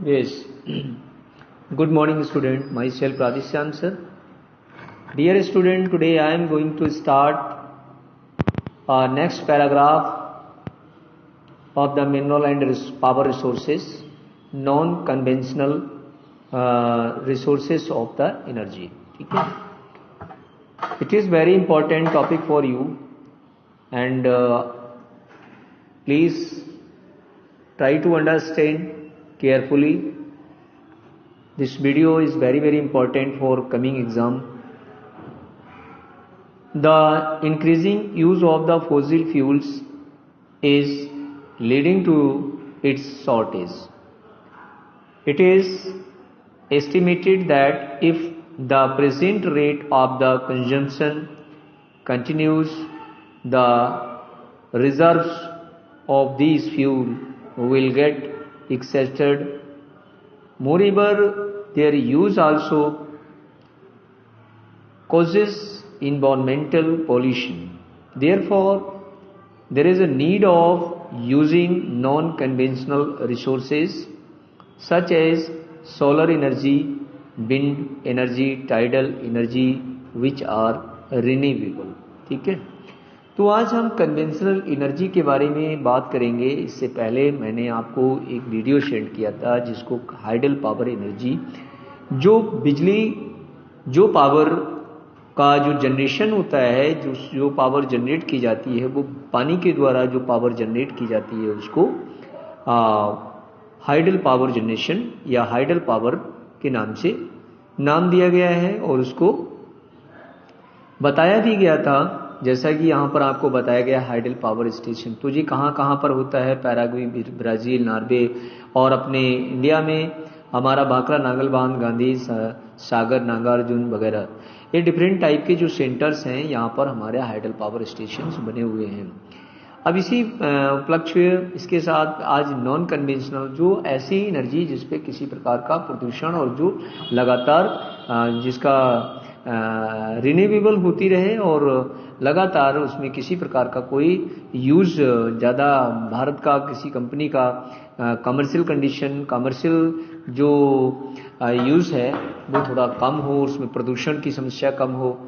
Yes. Good morning, student. Myself Radhishyam sir. Dear student, today I am going to start our next paragraph of the mineral and power resources, non-conventional resources of the energy. Okay? It is very important topic for you, and please try to understand carefully. This video is very important for coming exam. The increasing use of the fossil fuels is leading to its shortage. It is estimated that if the present rate of the consumption continues, the reserves of these fuel will get exhausted. Moreover, their use also causes environmental pollution. Therefore, there is a need of using non-conventional resources such as solar energy, wind energy, tidal energy, which are renewable. ठीक है, तो आज हम conventional energy के बारे में बात करेंगे. इससे पहले मैंने आपको एक वीडियो शेयर किया था जिसको हाइडल पावर एनर्जी, जो बिजली, जो पावर का जो जनरेशन होता है, जो पावर जनरेट की जाती है, वो पानी के द्वारा जो पावर जनरेट की जाती है उसको हाइडल पावर जनरेशन या हाइडल पावर के नाम से नाम दिया गया है. और उसको बताया भी गया था, जैसा कि यहाँ पर आपको बताया गया हाइडल पावर स्टेशन. तो ये कहाँ पर होता है? पैराग्वे, ब्राजील, नॉर्वे और अपने इंडिया में हमारा भाखड़ा, नागलबांध, गांधी सागर, नागार्जुन वगैरह, ये डिफरेंट टाइप के जो सेंटर्स हैं यहाँ पर हमारे हाइडल पावर स्टेशन बने हुए हैं. अब इसी उपलक्ष्य इसके साथ आज नॉन कन्वेंशनल, जो ऐसी एनर्जी जिसपे किसी प्रकार का प्रदूषण और जो लगातार जिसका रिन्यूएबल होती रहे और लगातार उसमें किसी प्रकार का कोई यूज ज़्यादा भारत का किसी कंपनी का कमर्शियल कंडीशन, कमर्शियल जो यूज है वो थोड़ा कम हो, उसमें प्रदूषण की समस्या कम हो.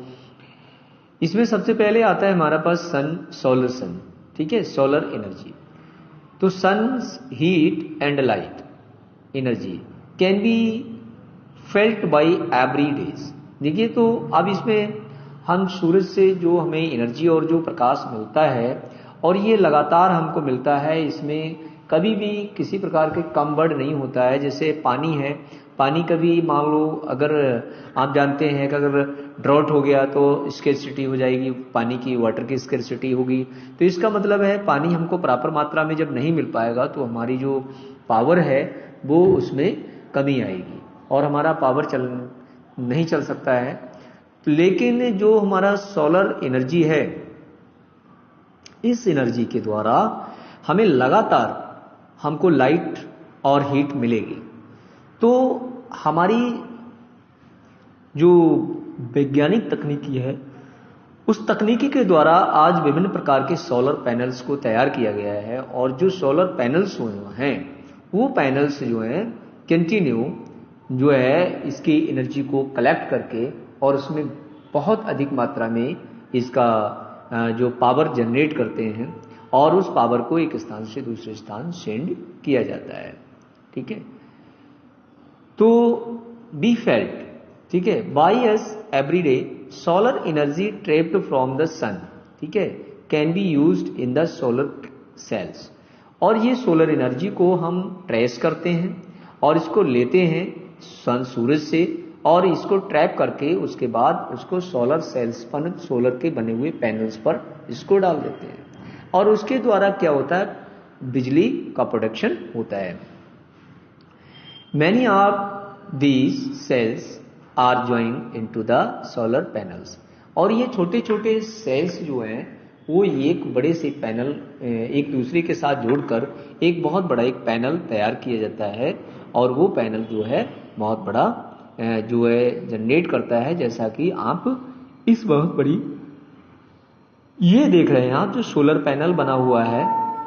इसमें सबसे पहले आता है हमारा पास सन, सोलर सन. ठीक है, सोलर एनर्जी. तो sun heat and light energy can be felt by every days. देखिए, तो अब इसमें हम सूरज से जो हमें एनर्जी और जो प्रकाश मिलता है और ये लगातार हमको मिलता है, इसमें कभी भी किसी प्रकार के कम बढ़ नहीं होता है. जैसे पानी है, पानी कभी मान लो अगर आप जानते हैं कि अगर ड्रॉट हो गया तो स्केर्सिटी हो जाएगी, पानी की, वाटर की स्केर्सिटी होगी. तो इसका मतलब है पानी हमको प्रॉपर मात्रा में जब नहीं मिल पाएगा तो हमारी जो पावर है वो उसमें कमी आएगी और हमारा पावर नहीं चल सकता है. लेकिन जो हमारा सोलर एनर्जी है, इस एनर्जी के द्वारा हमें लगातार हमको लाइट और हीट मिलेगी. तो हमारी जो वैज्ञानिक तकनीकी है, उस तकनीकी के द्वारा आज विभिन्न प्रकार के सोलर पैनल्स को तैयार किया गया है. और जो सोलर पैनल्स हैं वो पैनल्स जो हैं कंटिन्यू जो है इसकी एनर्जी को कलेक्ट करके और उसमें बहुत अधिक मात्रा में इसका जो पावर जनरेट करते हैं और उस पावर को एक स्थान से दूसरे स्थान सेंड किया जाता है. ठीक है, तो बी फेल्ट, ठीक है, by us every day solar energy trapped from the sun, ठीक है, can be used in the solar cells. और ये सोलर एनर्जी को हम ट्रेस करते हैं और इसको लेते हैं सन, सूरज से, और इसको ट्रैप करके उसके बाद उसको सोलर सेल्स पर, सोलर के बने हुए पैनल्स पर इसको डाल देते हैं और उसके द्वारा क्या होता है? बिजली का प्रोडक्शन होता है. Many of these cells are joined into the solar panels. और ये छोटे छोटे सेल्स जो हैं वो एक बड़े से पैनल एक दूसरे के साथ जोड़कर एक बहुत बड़ा एक पैनल तैयार किया जाता है और वो पैनल जो है बहुत बड़ा जो है जनरेट करता है. जैसा कि आप इस बहुत बड़ी ये देख रहे हैं आप, जो सोलर पैनल बना हुआ है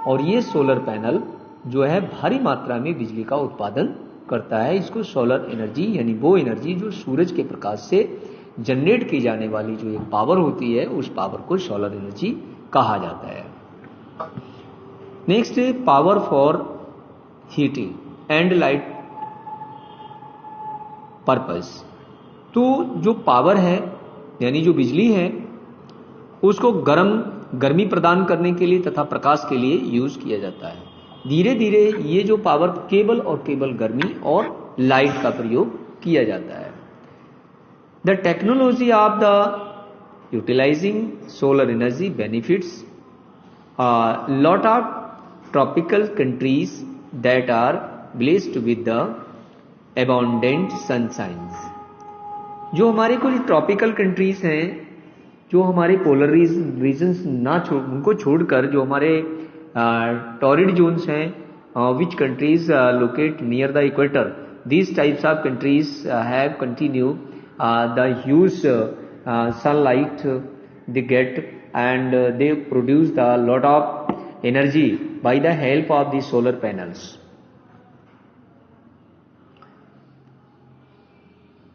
और ये सोलर पैनल जो है भारी मात्रा में बिजली का उत्पादन करता है इसको सोलर एनर्जी, यानी वो एनर्जी जो सूरज के प्रकाश से जनरेट की जाने वाली जो एक पावर होती है उस पावर को सोलर एनर्जी कहा जाता है। Next, power for heating and light purpose. तो जो पावर है यानी जो बिजली है उसको गर्मी प्रदान करने के लिए तथा प्रकाश के लिए यूज किया जाता है। धीरे धीरे ये जो पावर केवल और केवल गर्मी और लाइट का प्रयोग किया जाता है। The technology of the utilising solar energy benefits lot of tropical countries that are blessed with the abundant sunshines. जो हमारे कुछ ट्रॉपिकल कंट्रीज हैं, जो हमारे पोलर रीजन्स उनको छोड़कर जो हमारे टॉरिड जोन्स हैं, which countries locate near the equator, these types of countries have continue the huge sunlight they get and they produce the lot of energy by the help of the solar panels.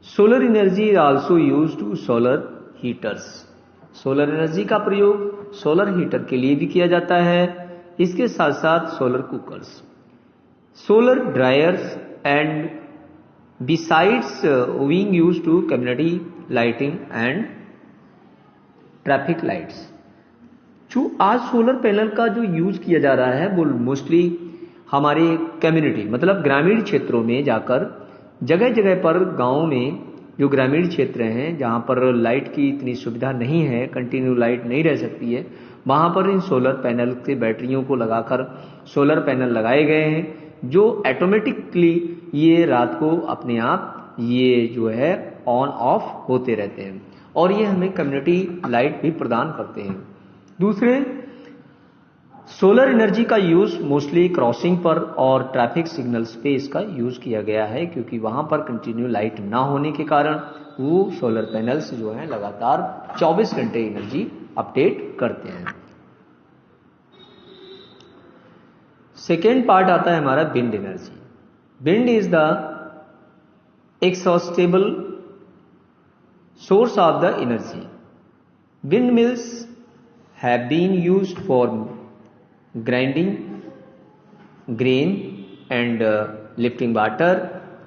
Solar energy is also used to solar heaters. Solar energy का प्रयोग solar heater के लिए भी किया जाता है, इसके साथ साथ solar cookers, solar dryers and besides being used to community lighting and traffic lights. जो आज सोलर पैनल का जो यूज किया जा रहा है वो मोस्टली हमारे कम्युनिटी मतलब ग्रामीण क्षेत्रों में जाकर जगह जगह पर गाँव में जो ग्रामीण क्षेत्र हैं जहाँ पर लाइट की इतनी सुविधा नहीं है, कंटिन्यू लाइट नहीं रह सकती है, वहाँ पर इन सोलर पैनल के बैटरियों को लगाकर सोलर पैनल लगाए गए हैं जो ऑटोमेटिकली ये रात को अपने आप ये जो है ऑन ऑफ होते रहते हैं और ये हमें कम्युनिटी लाइट भी प्रदान करते हैं। दूसरे, सोलर एनर्जी का यूज मोस्टली क्रॉसिंग पर और ट्रैफिक सिग्नल्स पे इसका यूज किया गया है क्योंकि वहां पर कंटिन्यू लाइट ना होने के कारण वो सोलर पैनल्स जो हैं लगातार 24 घंटे एनर्जी अपडेट करते हैं। सेकेंड पार्ट आता है हमारा wind energy. Wind is the exhaustible source of the energy. Wind mills have been used for grinding grain and lifting water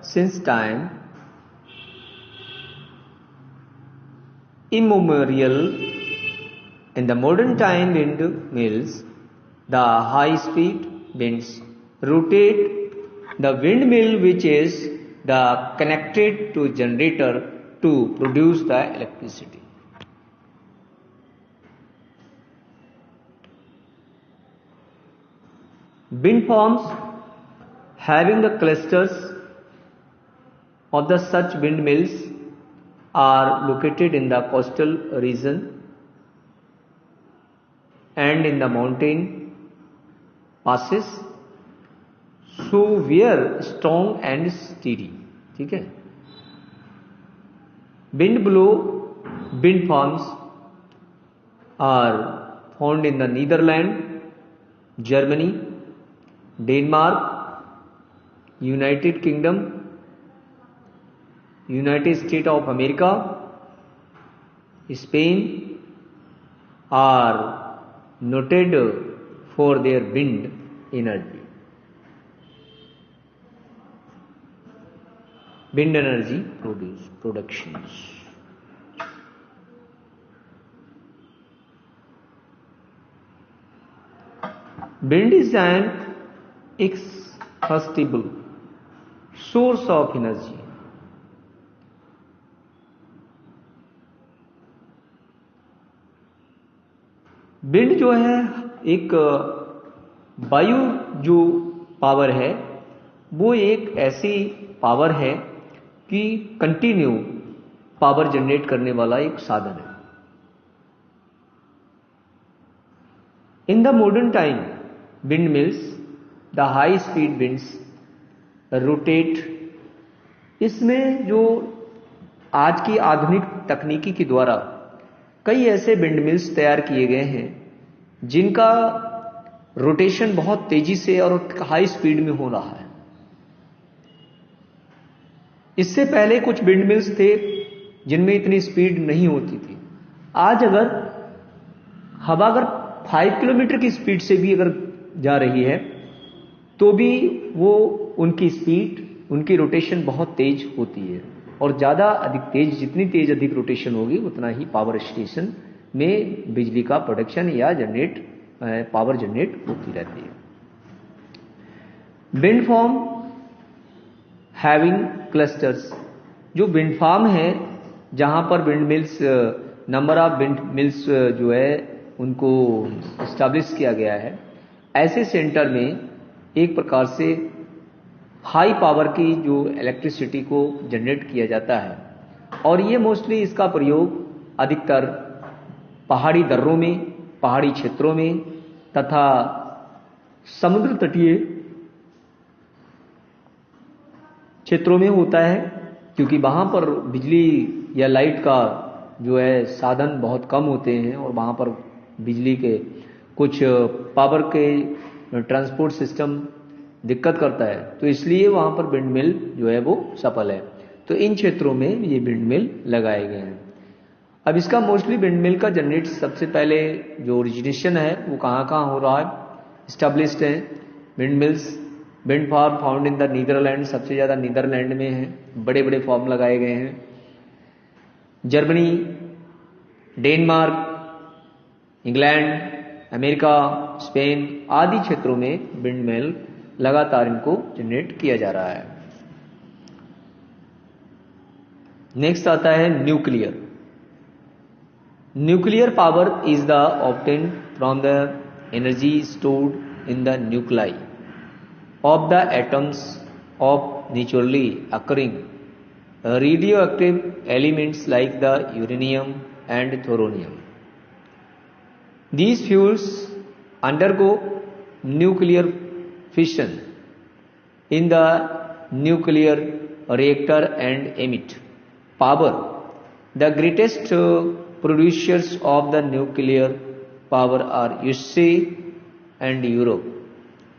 since time immemorial. In the modern time windmills, the high speed winds rotate the windmill which is the connected to generator to produce the electricity. Wind farms having the clusters of the such windmills are located in the coastal region and in the mountain passes, so where strong and steady. ठीक है, wind blow wind farms are found in the Netherlands, Germany, Denmark, United Kingdom, United States of America, Spain are noted for their wind energy. Wind energy productions. Wind is an inexhaustible source of energy. Wind जो है एक वायु जो power है वो एक ऐसी power है कि कंटिन्यू पावर जनरेट करने वाला एक साधन है। In the modern time wind mills the high speed winds rotate. इसमें जो आज की आधुनिक तकनीकी के द्वारा कई ऐसे विंड मिल्स तैयार किए गए हैं जिनका रोटेशन बहुत तेजी से और हाई स्पीड में हो रहा है। इससे पहले कुछ विंड मिल्स थे जिनमें इतनी स्पीड नहीं होती थी। आज अगर हवा अगर 5 किलोमीटर की स्पीड से भी अगर जा रही है तो भी वो उनकी स्पीड, उनकी रोटेशन बहुत तेज होती है, और ज़्यादा अधिक तेज, जितनी तेज अधिक रोटेशन होगी उतना ही पावर स्टेशन में बिजली का प्रोडक्शन या पावर जनरेट होती रहती है। विंड फार्म हैविंग क्लस्टर्स, जो विंड फार्म है जहां पर wind mills, number of wind mills जो है उनको एस्टैब्लिश किया गया है, ऐसे सेंटर में एक प्रकार से हाई पावर की जो इलेक्ट्रिसिटी को जनरेट किया जाता है, और ये मोस्टली इसका प्रयोग अधिकतर पहाड़ी दर्रों में, पहाड़ी क्षेत्रों में तथा समुद्र तटीय क्षेत्रों में होता है, क्योंकि वहां पर बिजली या लाइट का जो है साधन बहुत कम होते हैं और वहां पर बिजली के कुछ पावर के ट्रांसपोर्ट सिस्टम दिक्कत करता है, तो इसलिए वहां पर विंड मिल जो है वो सफल है। तो इन क्षेत्रों में ये विंड मिल लगाए गए हैं। अब इसका मोस्टली विंड मिल का जनरेट सबसे पहले जो ओरिजिनेशन है वो कहाँ कहाँ हो रहा है, स्टैब्लिश्ड है windmills. Wind farm found in the Netherland, सबसे ज़्यादा नीदरलैंड में है, बड़े बड़े फार्म लगाए गए हैं। Germany, Denmark, England, America, Spain आदि क्षेत्रों में विंड मिल लगातार इनको जनरेट किया जा रहा है। नेक्स्ट आता है nuclear. Nuclear power is the obtained from the energy stored in the nuclei of the atoms of naturally occurring radioactive elements like the uranium and thorium. These fuels undergo nuclear fission in the nuclear reactor and emit power. The greatest producers of the nuclear power are USA and Europe.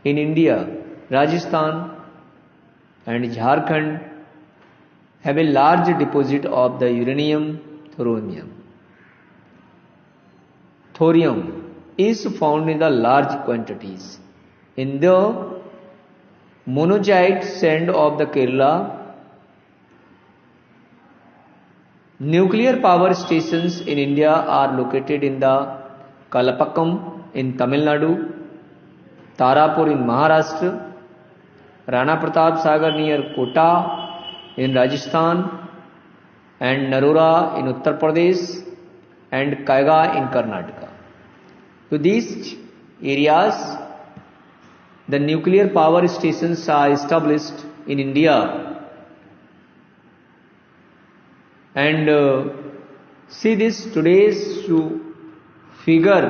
In India, Rajasthan and Jharkhand have a large deposit of the uranium thorium. Thorium is found in the large quantities in the monazite sand of the Kerala. Nuclear power stations in India are located in the Kalapakkam in Tamil Nadu, Tarapur in Maharashtra, Rana Pratap Sagar near Kota in Rajasthan, and Narora in Uttar Pradesh, and Kaiga in Karnataka. So these areas, the nuclear power stations are established in India, and see this today's figure,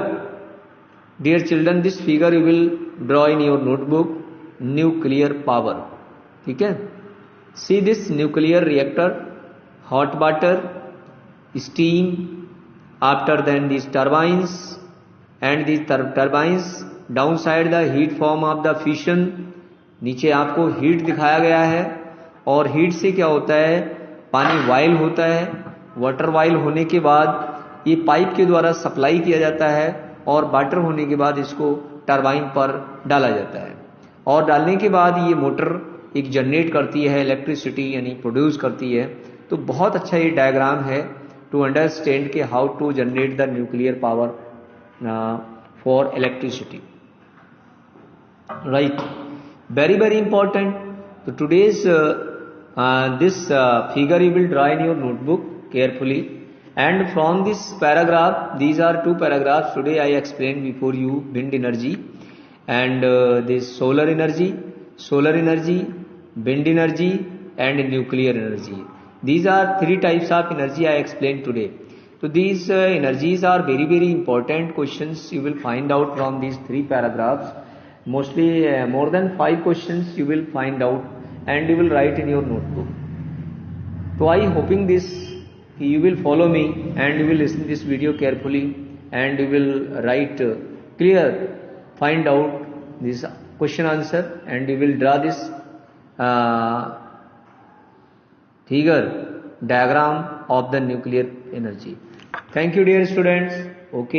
dear children, this figure you will draw in your notebook. Nuclear power, ठीक है। See this nuclear reactor, hot water, steam, after then this turbines and this turbines down side the heat form of the fusion. नीचे आपको heat दिखाया गया है, और heat से क्या होता है, पानी वाइल होता है, वाटर वाइल होने के बाद ये पाइप के द्वारा सप्लाई किया जाता है, और वाटर होने के बाद इसको टरबाइन पर डाला जाता है, और डालने के बाद ये मोटर एक जनरेट करती है इलेक्ट्रिसिटी, यानी प्रोड्यूस करती है। तो बहुत अच्छा ये डायग्राम है टू अंडरस्टैंड के how to generate the nuclear power for electricity, right, very very important. तो today's this figure you will draw in your notebook carefully, and from this paragraph, these are two paragraphs today I explained before you: wind energy and this solar energy, wind energy and nuclear energy. These are three types of energy I explained today. So these energies are very very important questions you will find out from these three paragraphs. Mostly more than 5 questions you will find out, and you will write in your notebook. So I hoping this you will follow me, and you will listen this video carefully, and you will write clear, find out this question answer, and you will draw this figure diagram of the nuclear energy. Thank you dear students. Okay.